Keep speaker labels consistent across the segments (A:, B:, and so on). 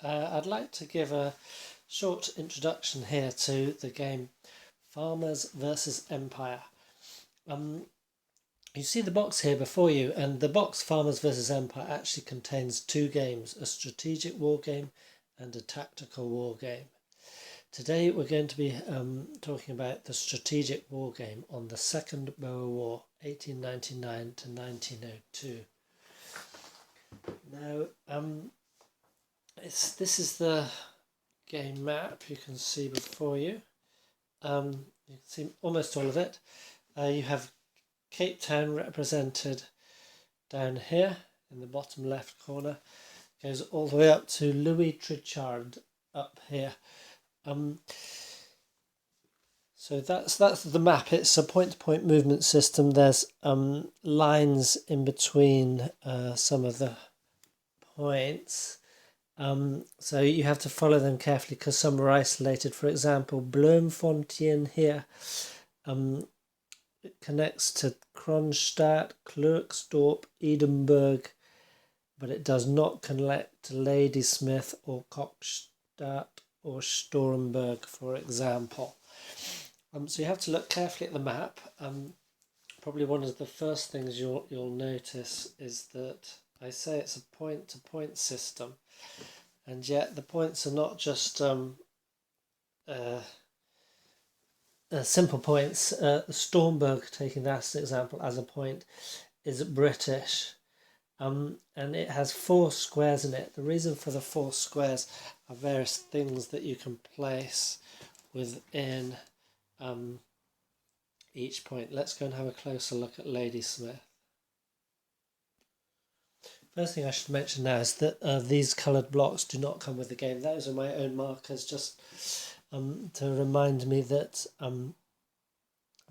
A: I'd like to give a short introduction here to the game Farmers versus Empire. You see the box here before you, and the box Farmers versus Empire actually contains two games, a strategic war game and a tactical war game. Today we're going to be talking about the strategic war game on the Second Boer War, 1899 to 1902. Now, this is the game map you can see before you. You can see almost all of it. You have Cape Town represented down here in the bottom left corner. Goes all the way up to Louis Trichard up here. So that's the map. It's a point-to-point movement system. There's lines in between some of the points. So you have to follow them carefully because some are isolated. For example, Bloemfontein here it connects to Kronstadt, Klerksdorp, Edinburgh, but it does not connect to Ladysmith or Kokstad or Storenberg, for example. So you have to look carefully at the map. Probably one of the first things you'll notice is that I say it's a point-to-point system, and yet the points are not just simple points. Stormberg, taking that as an example as a point, is British, and it has 4 squares in it. The reason for the 4 squares are various things that you can place within each point. Let's go and have a closer look at Ladysmith. First thing I should mention now is that these coloured blocks do not come with the game. Those are my own markers, just to remind me that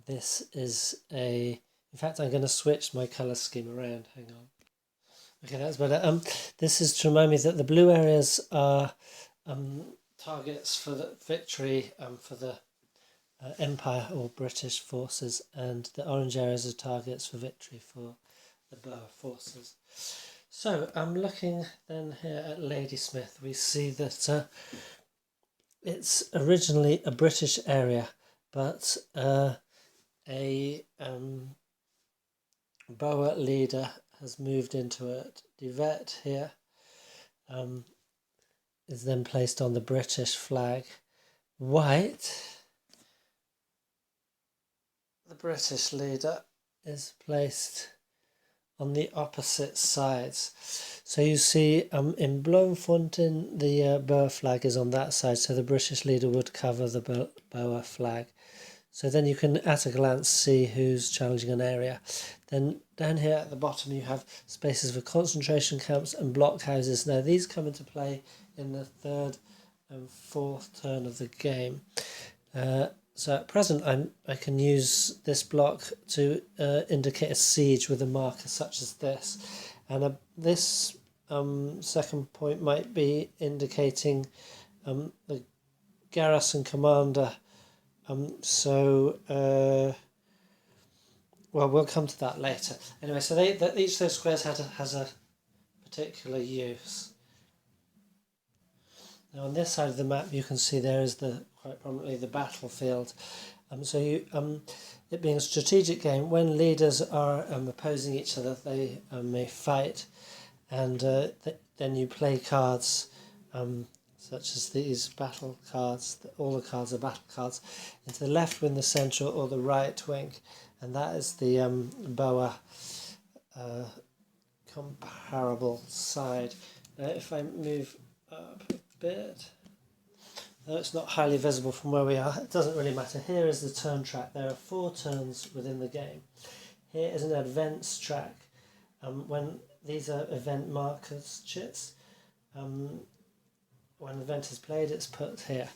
A: this is a... In fact, I'm going to switch my colour scheme around. Hang on. Okay, that's better. This is to remind me that the blue areas are targets for the victory for the Empire or British forces, and the orange areas are targets for victory for the Boer forces. So I'm looking then here at Ladysmith. We see that it's originally a British area, but a Boer leader has moved into it. De Wet here is then placed on the British flag. White, the British leader, is placed on the opposite sides. So you see in Bloemfontein the Boer flag is on that side, so the British leader would cover the Boer flag. So then you can at a glance see who's challenging an area. Then down here at the bottom you have spaces for concentration camps and blockhouses. Now these come into play in the 3rd and 4th turn of the game. So at present I can use this block to indicate a siege with a marker such as this. And this second point might be indicating the garrison commander. Well, we'll come to that later. Anyway, so each of those squares has a particular use. Now on this side of the map you can see there is quite prominently the battlefield. It being a strategic game, when leaders are opposing each other, they may fight, and then you play cards such as these battle cards. All the cards are battle cards. Into the left wing, the central, or the right wing, and that is the Boer comparable side. Now if I move up a bit, though it's not highly visible from where we are, it doesn't really matter. Here is the turn track. There are 4 turns within the game. Here is an events track. When these are event markers chits, when an event is played, it's put here.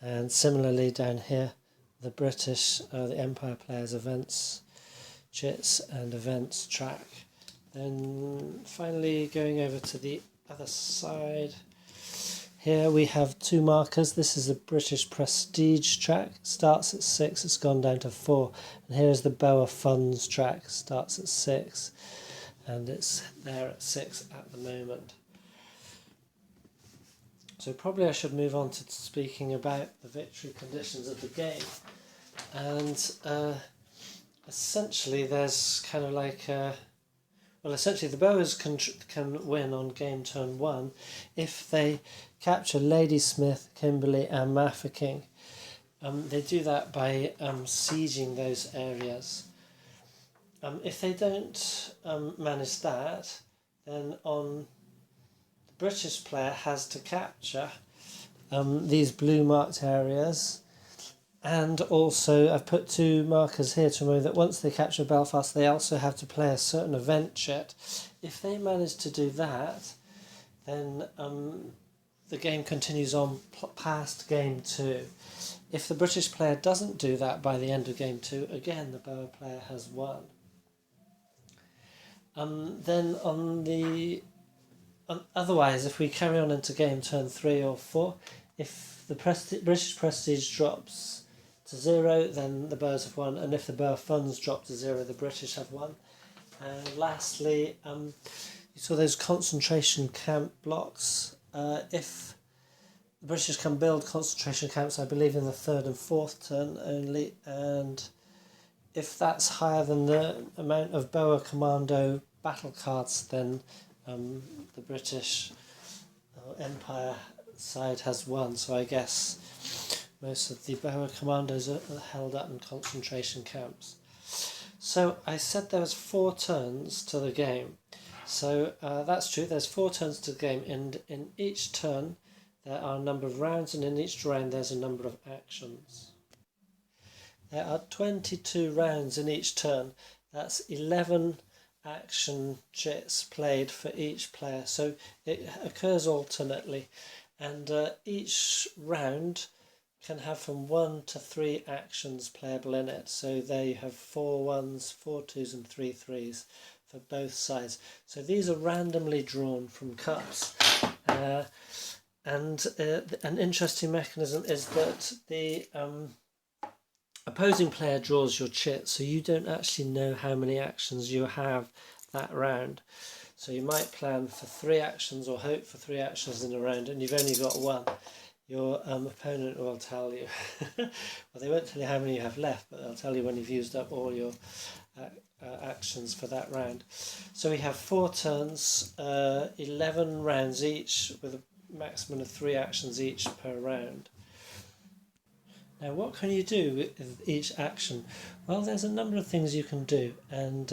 A: And similarly down here, the British, the Empire players events chits and events track. Then finally going over to the other side, here we have 2 markers. This is the British Prestige track, starts at 6, it's gone down to 4. And here is the Boer Funds track, starts at 6, and it's there at 6 at the moment. So probably I should move on to speaking about the victory conditions of the game. And essentially there's kind of like essentially the Boers can win on game turn 1 if they capture Ladysmith, Kimberley and Mafeking. They do that by sieging those areas. If they don't manage that, then the British player has to capture these blue marked areas. And also I've put 2 markers here to remember that once they capture Belfast, they also have to play a certain event chit. If they manage to do that, then the game continues on past game 2. If the British player doesn't do that by the end of game 2, again the Boer player has won. Then otherwise, if we carry on into game turn 3 or 4, if the British prestige drops to 0, then the Boers have won, and if the Boer funds drop to 0, the British have won. And lastly, you saw those concentration camp blocks. If the British can build concentration camps, I believe in the 3rd and 4th turn only, and if that's higher than the amount of Boer Commando battle cards, then the British Empire side has won. So I guess most of the Boer Commandos are held up in concentration camps. So I said there was 4 turns to the game. So that's true, there's 4 turns to the game, and in each turn there are a number of rounds, and in each round there's a number of actions. There are 22 rounds in each turn. That's 11 action chits played for each player. So it occurs alternately, and each round can have from 1 to 3 actions playable in it. So there you have 4 1s, 4 2s and 3 3s for both sides. So these are randomly drawn from cups. And an interesting mechanism is that the opposing player draws your chit, so you don't actually know how many actions you have that round. So you might plan for 3 actions or hope for 3 actions in a round, and you've only got 1. Your opponent will tell you, well, they won't tell you how many you have left, but they'll tell you when you've used up all your actions for that round. So we have 4 turns, 11 rounds each, with a maximum of 3 actions each per round. Now, what can you do with each action? Well, there's a number of things you can do, and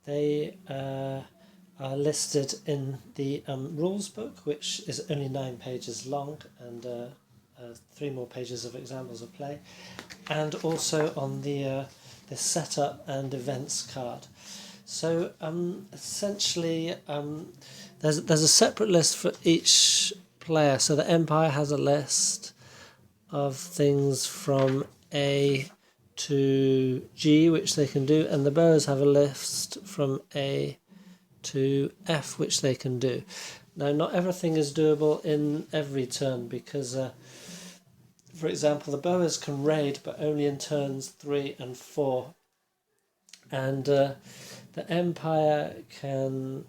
A: they are listed in the rules book, which is only 9 pages long, and 3 more pages of examples of play, and also on the setup and events card. So essentially, there's a separate list for each player. So the Empire has a list of things from A to G which they can do, and the Boers have a list from A to F which they can do. Now, not everything is doable in every turn, because for example, the Boers can raid, but only in turns 3 and 4, and the Empire can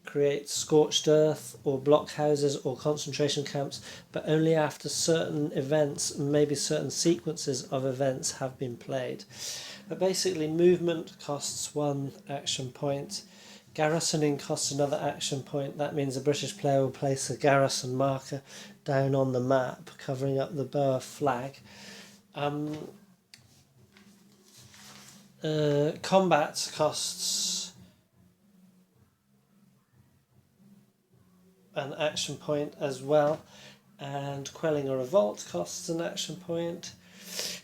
A: create scorched earth or blockhouses or concentration camps, but only after certain events, maybe certain sequences of events, have been played. But basically, movement costs 1 action point, garrisoning costs another action point. That means a British player will place a garrison marker down on the map covering up the Boer flag. Combat costs an action point as well, and quelling a revolt costs an action point,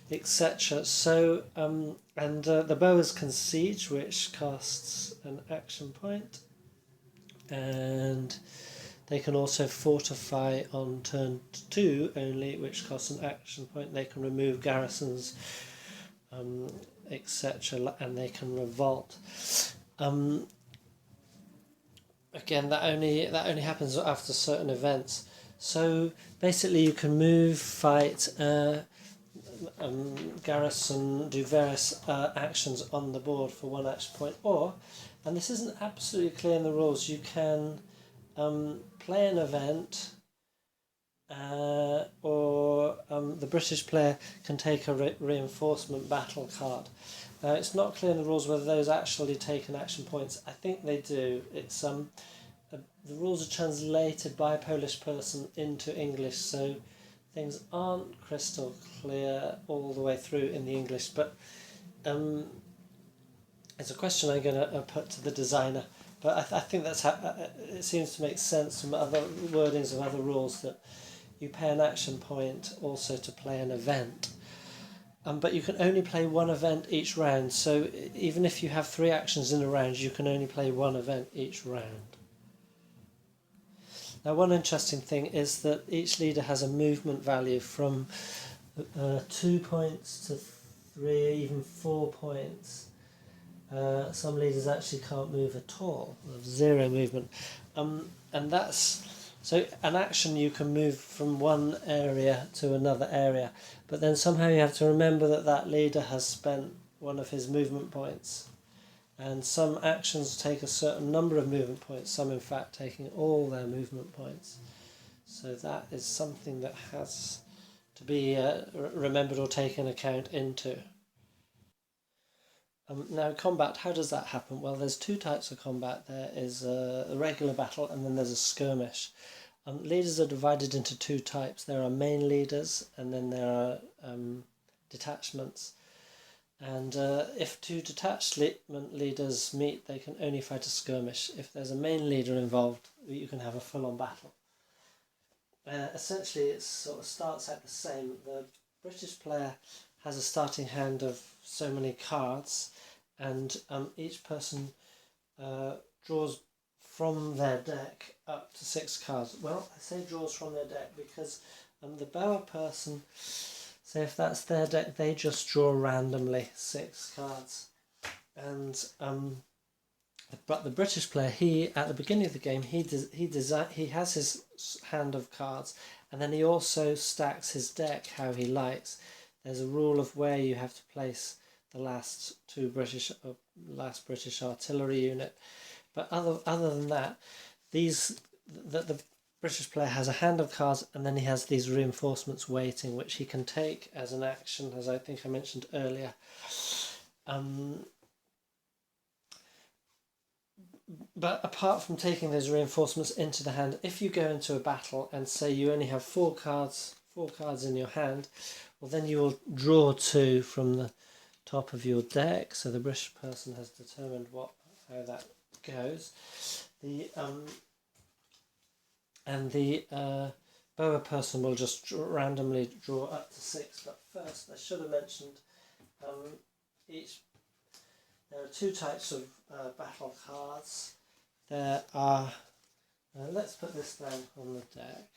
A: etc. So and the Boers can siege, which costs an action point, and they can also fortify on turn 2 only, which costs an action point. They can remove garrisons, etc., and they can revolt. Again, that only happens after certain events. So basically, you can move, fight, garrison, do various actions on the board for 1 action point, or, and this isn't absolutely clear in the rules, you can play an event or the British player can take a reinforcement battle card. Now it's not clear in the rules whether those actually take an action points. I think they do. It's the rules are translated by a Polish person into English, so things aren't crystal clear all the way through in the English, but it's a question I'm going to put to the designer. But I think that's how it seems to make sense from other wordings of other rules that you pay an action point also to play an event. But you can only play one event each round, so even if you have 3 actions in a round, you can only play one event each round. Now, one interesting thing is that each leader has a movement value from 2 points to 3, even 4 points. Some leaders actually can't move at all, have 0 movement. And that's, so an action you can move from one area to another area, but then somehow you have to remember that that leader has spent one of his movement points. And some actions take a certain number of movement points, some in fact taking all their movement points. So that is something that has to be remembered or taken account into. Now combat, how does that happen? Well, there's 2 types of combat. There is a regular battle and then there's a skirmish. Leaders are divided into 2 types. There are main leaders and then there are detachments. And if 2 detachment leaders meet, they can only fight a skirmish. If there's a main leader involved, you can have a full-on battle. Essentially, it sort of starts out the same. The British player has a starting hand of so many cards, and each person draws from their deck up to 6 cards. Well, I say draws from their deck because the Boer person, so if that's their deck, they just draw randomly 6 cards. And but the British player, he at the beginning of the game, he has his hand of cards, and then he also stacks his deck how he likes. There's a rule of where you have to place the last British artillery unit, but other than that, the British player has a hand of cards, and then he has these reinforcements waiting, which he can take as an action, as I think I mentioned earlier. But apart from taking those reinforcements into the hand, if you go into a battle and say you only have 4 cards in your hand, well then you will draw 2 from the top of your deck. So the British person has determined how that goes. The Boer person will just randomly draw up to 6. But first, I should have mentioned there are 2 types of battle cards. There are, let's put this down on the deck.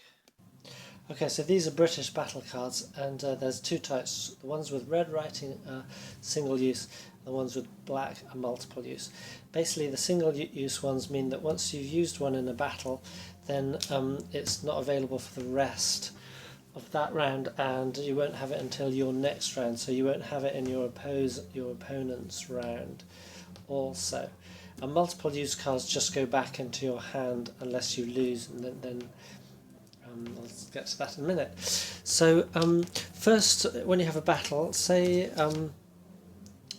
A: Okay, so these are British battle cards, and there's 2 types. The ones with red writing are single use, the ones with black are multiple use. Basically, the single use ones mean that once you've used one in a battle, then it's not available for the rest of that round, and you won't have it until your next round, so you won't have it in your opponent's round also. And multiple use cards just go back into your hand unless you lose, and then I'll get to that in a minute. So first, when you have a battle, say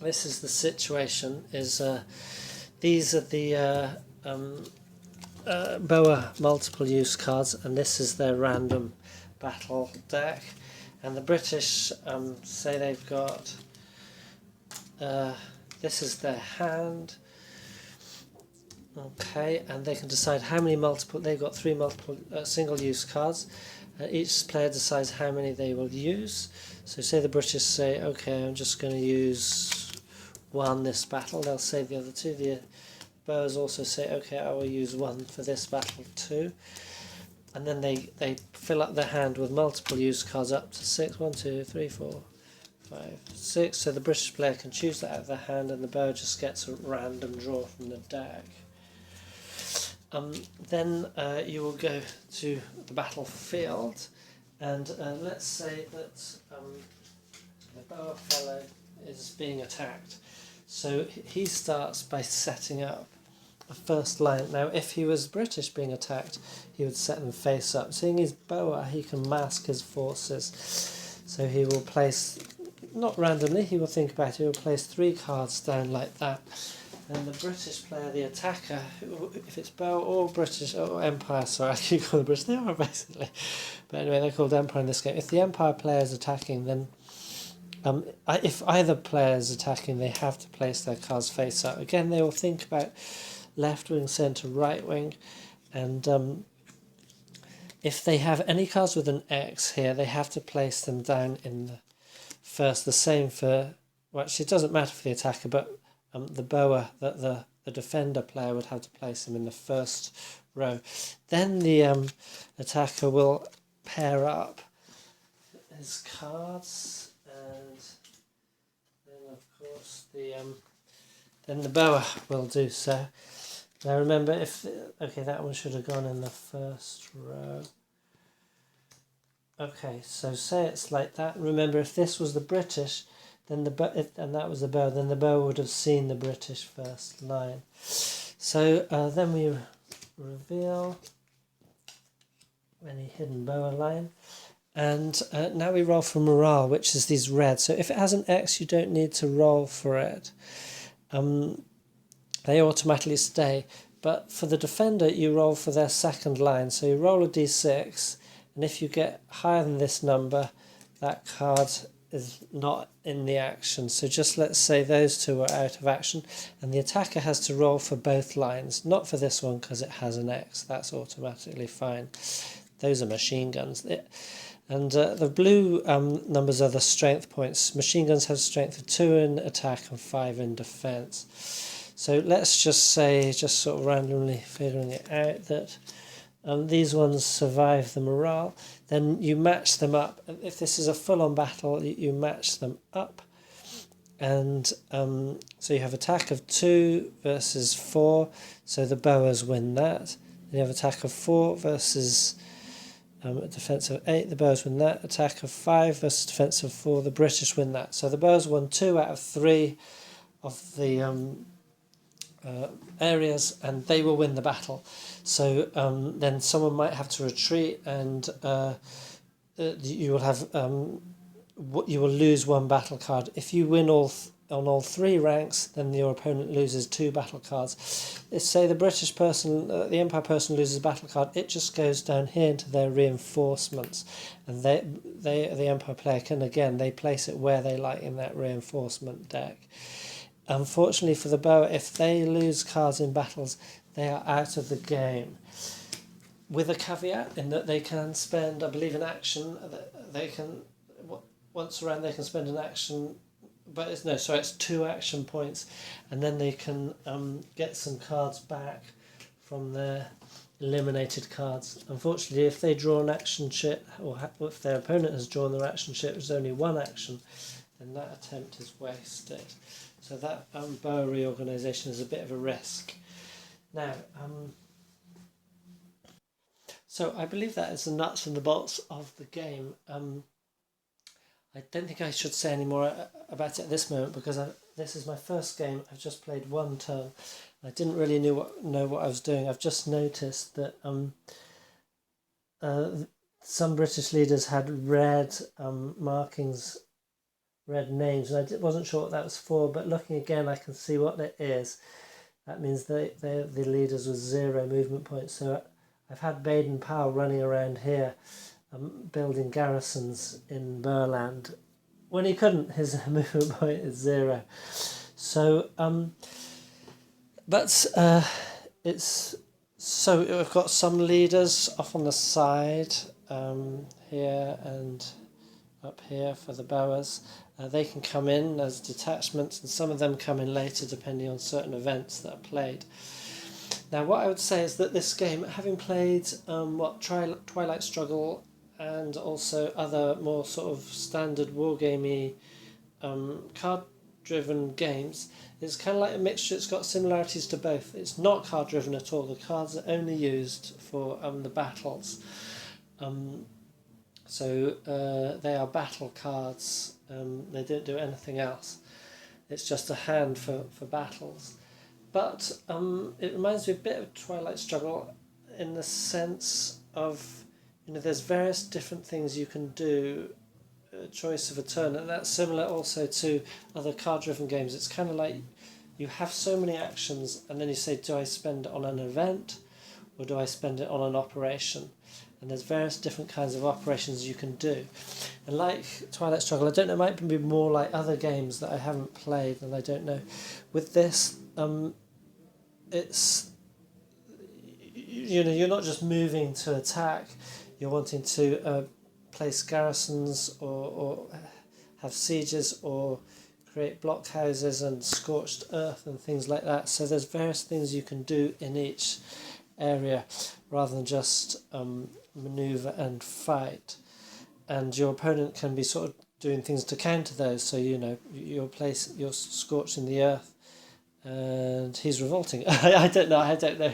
A: this is the situation, is these are the Boer multiple use cards, and this is their random battle deck. And the British say they've got this is their hand. Okay, and they can decide how many they've got 3 multiple single-use cards. Each player decides how many they will use. So say the British say, okay, I'm just going to use 1 this battle. They'll save the other 2. The Boers also say, okay, I will use 1 for this battle too. And then they fill up their hand with multiple use cards up to 6. 1, 2, 3, 4, 5, 6. So the British player can choose that out of their hand, and the Boer just gets a random draw from the deck. Then you will go to the battlefield, and let's say that the Boer fellow is being attacked. So he starts by setting up a first line. Now, if he was British being attacked, he would set them face up. Seeing he's Boer, he can mask his forces. So he will place, not randomly, he will think about it, he will place 3 cards down like that. And the British player, the attacker, if it's Boer or British, or Empire, sorry, I keep calling them British, they are basically. But anyway, they're called Empire in this game. If the Empire player is attacking, then if either player is attacking, they have to place their cards face up. Again, they will think about left wing, centre, right wing, and if they have any cards with an X here, they have to place them down in the first. The same for, well, actually it doesn't matter for the attacker, but the Boer, the defender player would have to place them in the first row. Then the attacker will pair up his cards, and then of course then the Boer will do so. Now remember, okay, that one should have gone in the first row. Okay, so say it's like that. Remember, if this was the British, then and that was the Boer, then the Boer would have seen the British first line. So then we reveal any hidden Boer line. And now we roll for morale, which is these red. So if it has an X, you don't need to roll for it. They automatically stay. But for the defender, you roll for their second line. So you roll a d6, and if you get higher than this number, that card is not in the action. So just let's say those two are out of action, and the attacker has to roll for both lines. Not for this one because it has an X. That's automatically fine. Those are machine guns. And the blue numbers are the strength points. Machine guns have strength of 2 in attack and 5 in defense. So let's just say, just sort of randomly figuring it out, that these ones survive the morale. Then you match them up. If this is a full-on battle, you match them up. And so you have attack of 2 versus 4. So the Boers win that. Then you have attack of 4 versus a defense of 8. The Boers win that. Attack of 5 versus defense of 4. The British win that. So the Boers won 2 out of 3 of the areas, and they will win the battle. So then someone might have to retreat, and you will have you will lose 1 battle card. If you win on all 3 ranks, then your opponent loses 2 battle cards. If, say, the British person, the Empire person loses a battle card, it just goes down here into their reinforcements, and the Empire player can, again, they place it where they like in that reinforcement deck. Unfortunately for the Boer, if they lose cards in battles, they are out of the game. With a caveat in that they can spend, I believe, an action. They can, once around, they can spend an action, but it's 2 action points, and then they can get some cards back from their eliminated cards. Unfortunately, if they draw an action chip, or if their opponent has drawn their action chip, which is only 1 action, then that attempt is wasted. So that Boer reorganisation is a bit of a risk. Now, so I believe that is the nuts and the bolts of the game. I don't think I should say any more about it at this moment, because this is my first game. I've just played 1 turn. I didn't really know what I was doing. I've just noticed that some British leaders had red markings, red names, and I wasn't sure what that was for, but looking again I can see what it is. That means they're the leaders with 0 movement points. So I've had Baden-Powell running around here building garrisons in Boerland when he couldn't. His movement point is 0. So it's so we've got some leaders off on the side here and up here for the Boers. They can come in as detachments, and some of them come in later depending on certain events that are played. Now, what I would say is that this game, having played Twilight Struggle and also other more sort of standard wargamey card-driven games, is kind of like a mixture. It's got similarities to both. It's not card-driven at all. The cards are only used for the battles. So they are battle cards. They don't do anything else. It's just a hand for battles. But it reminds me a bit of Twilight Struggle in the sense of, there's various different things you can do, choice of a turn, and that's similar also to other card-driven games. It's kind of like you have so many actions, and then you say, do I spend it on an event, or do I spend it on an operation? And there's various different kinds of operations you can do. And like Twilight Struggle, I don't know, it might be more like other games that I haven't played and I don't know. With this, it's, you're not just moving to attack, you're wanting to place garrisons or have sieges or create blockhouses and scorched earth and things like that. So there's various things you can do in each area rather than just maneuver and fight. And your opponent can be sort of doing things to counter those. So you're scorching the earth, and he's revolting. I don't know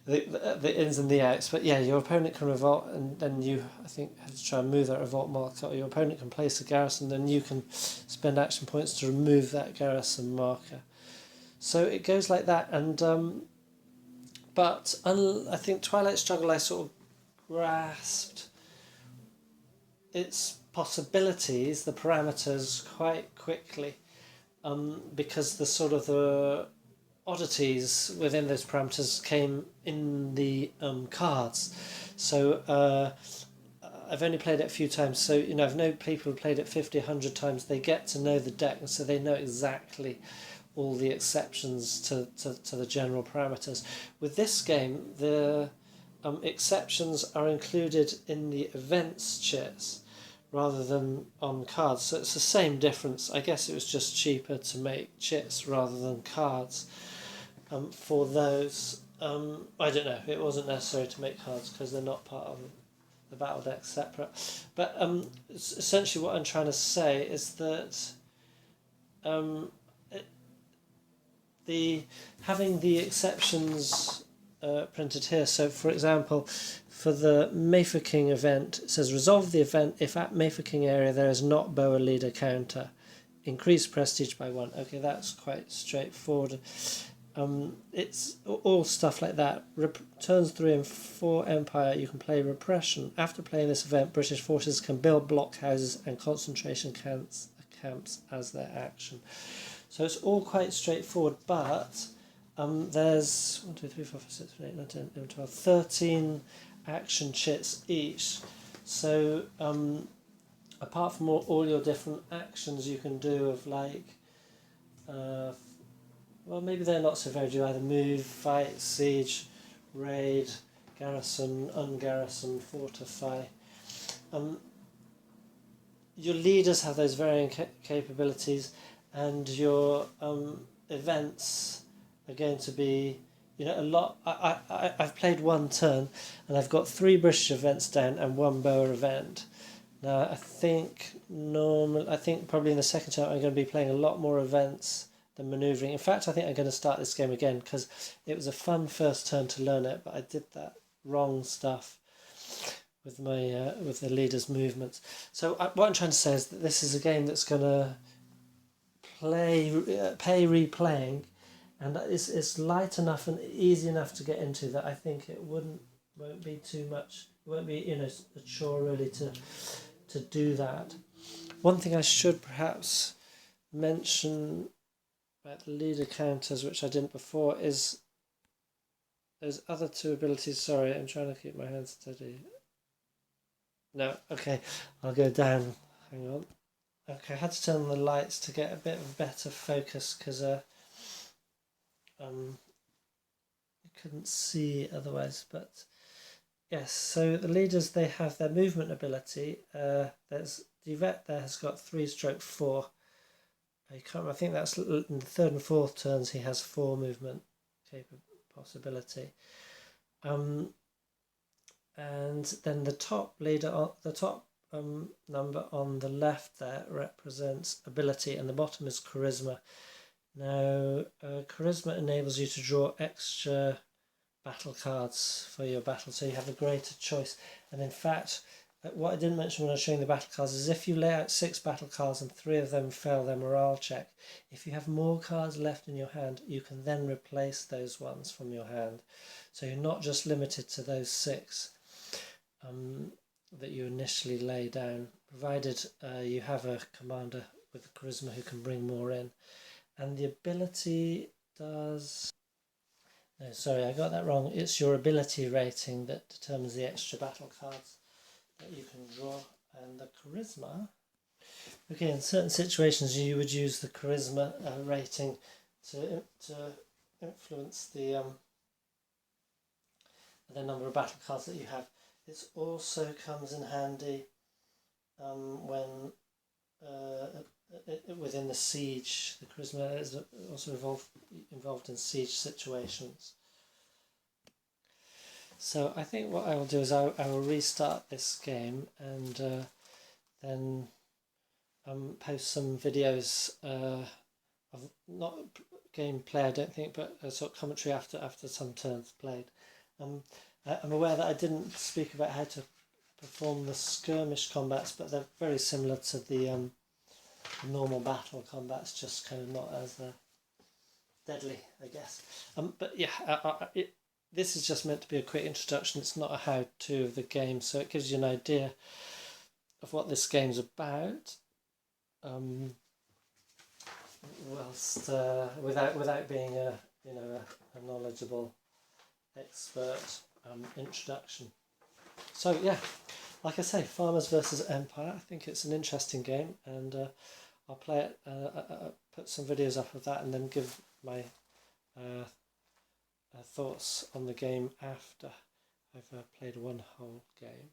A: the ins and the outs, but yeah, your opponent can revolt, and then you, I think, have to try and move that revolt marker. Or your opponent can place a garrison, then you can spend action points to remove that garrison marker. So it goes like that, and but I think Twilight Struggle, I sort of grasped its possibilities, the parameters, quite quickly, because the oddities within those parameters came in the cards. So I've only played it a few times, so I've known people who played it 50, 100 times. They get to know the deck, and so they know exactly all the exceptions to the general parameters. With this game, the exceptions are included in the events chits rather than on cards. So it's the same difference. I guess it was just cheaper to make chits rather than cards for those. I don't know. It wasn't necessary to make cards because they're not part of the battle deck separate. But essentially what I'm trying to say is that having the exceptions printed here. So, for example, for the Mayfair King event, it says resolve the event if at Mayfair King area there is not Boer leader counter. Increase prestige by 1. Okay, that's quite straightforward. It's all stuff like that. Turns 3 and 4 Empire, you can play Repression. After playing this event, British forces can build blockhouses and concentration camps as their action. So it's all quite straightforward, but there's 1, 2, 3, 4, 5, 6, 7, 8, 9, 10, 11, 12, 13 action chits each. So apart from all your different actions you can do of like, well, maybe they're not so very, do either move, fight, siege, raid, garrison, ungarrison, fortify. Your leaders have those varying capabilities, and your events are going to be, a lot. I've played one turn, and I've got 3 British events down and 1 Boer event. Now I think probably in the second turn I'm going to be playing a lot more events than manoeuvring. In fact, I think I'm going to start this game again because it was a fun first turn to learn it, but I did that wrong stuff with my with the leader's movements. So what I'm trying to say is that this is a game that's going to pay replaying, and it's light enough and easy enough to get into that I think it won't be too much. It won't be a chore really to do that. One thing I should perhaps mention about the leader counters, which I didn't before, is those other 2 abilities. Sorry, I'm trying to keep my hands steady. No, okay, I'll go down. Hang on. Okay, I had to turn on the lights to get a bit of better focus because you couldn't see otherwise. But yes, so the leaders, they have their movement ability. There's Duvet there has got 3/4. I can't remember, I think that's in the 3rd and 4th turns he has 4 movement possibility. And then the top leader, the top number on the left there represents ability, and the bottom is charisma. Now, charisma enables you to draw extra battle cards for your battle, so you have a greater choice. And in fact, what I didn't mention when I was showing the battle cards is if you lay out 6 battle cards and 3 of them fail their morale check, if you have more cards left in your hand, you can then replace those ones from your hand. So you're not just limited to those 6 that you initially lay down, provided you have a commander with charisma who can bring more in. And the ability does... No, sorry, I got that wrong. It's your ability rating that determines the extra battle cards that you can draw. And the charisma... Okay, in certain situations you would use the charisma rating to influence the number of battle cards that you have. It also comes in handy when within the siege. The charisma is also involved in siege situations. So I think what I will do is I will restart this game and then post some videos of not gameplay, I don't think, but a sort of commentary after some turns played. I'm aware that I didn't speak about how to perform the skirmish combats, but they're very similar to the normal battle combats, just kind of not as deadly, I guess. But yeah, this is just meant to be a quick introduction. It's not a how-to of the game, so it gives you an idea of what this game's about. Whilst without being a knowledgeable expert introduction. So yeah, like I say, Farmers versus Empire. I think it's an interesting game, and I'll play it. Put some videos up of that, and then give my thoughts on the game after I've played one whole game.